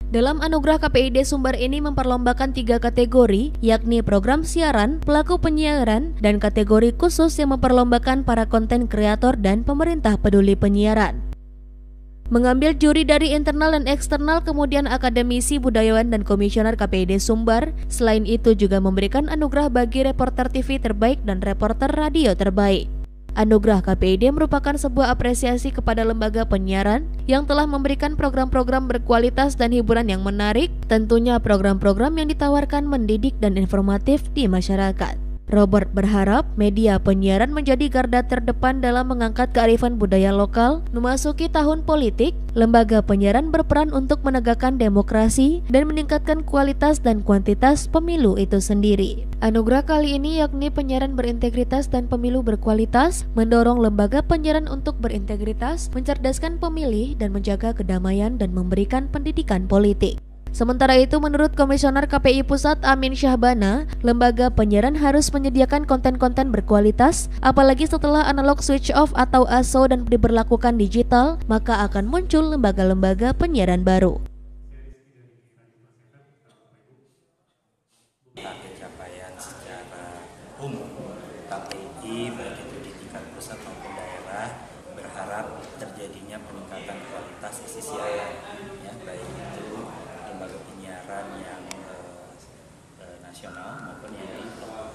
Dalam anugerah KPID Sumbar ini memperlombakan 3 kategori, yakni program siaran, pelaku penyiaran, dan kategori khusus yang memperlombakan para konten kreator dan pemerintah peduli penyiaran. Mengambil juri dari internal dan eksternal, kemudian akademisi, budayawan, dan komisioner KPID Sumbar. Selain itu juga memberikan anugerah bagi reporter TV terbaik dan reporter radio terbaik. Anugerah KPID merupakan sebuah apresiasi kepada lembaga penyiaran yang telah memberikan program-program berkualitas dan hiburan yang menarik, tentunya program-program yang ditawarkan mendidik dan informatif di masyarakat. Robert berharap media penyiaran menjadi garda terdepan dalam mengangkat kearifan budaya lokal. Memasuki tahun politik, lembaga penyiaran berperan untuk menegakkan demokrasi dan meningkatkan kualitas dan kuantitas pemilu itu sendiri. Anugerah kali ini yakni penyiaran berintegritas dan pemilu berkualitas, mendorong lembaga penyiaran untuk berintegritas, mencerdaskan pemilih dan menjaga kedamaian dan memberikan pendidikan politik. Sementara itu, menurut Komisioner KPI Pusat Amin Syahbana, lembaga penyiaran harus menyediakan konten-konten berkualitas, apalagi setelah analog switch off atau ASO dan diberlakukan digital, maka akan muncul lembaga-lembaga penyiaran baru. Pencapaian secara umum, KPI baik itu di tingkat pusat maupun daerah berharap terjadinya peningkatan kualitas isi siaran, ya, baik itu lembaga penyiaran yang nasional maupun yang di lokal.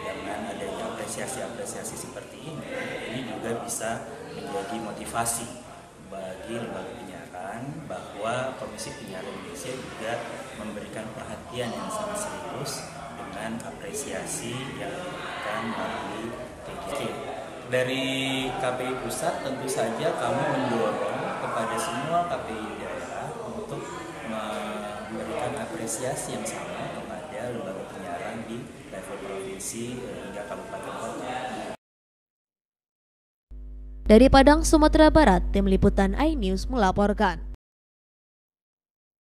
Dengan adanya apresiasi seperti ini juga bisa menjadi motivasi bagi lembaga penyiaran bahwa Komisi Penyiaran Indonesia juga memberikan perhatian yang sangat serius dengan apresiasi yang diberikan melalui KPI. Dari KPI Pusat tentu saja kami mendorong kepada semua KPI daerah untuk memberikan apresiasi yang sama kepada lembaga penyiaran di level provinsi hingga kabupaten kota. Dari Padang, Sumatera Barat, Tim Liputan iNews melaporkan.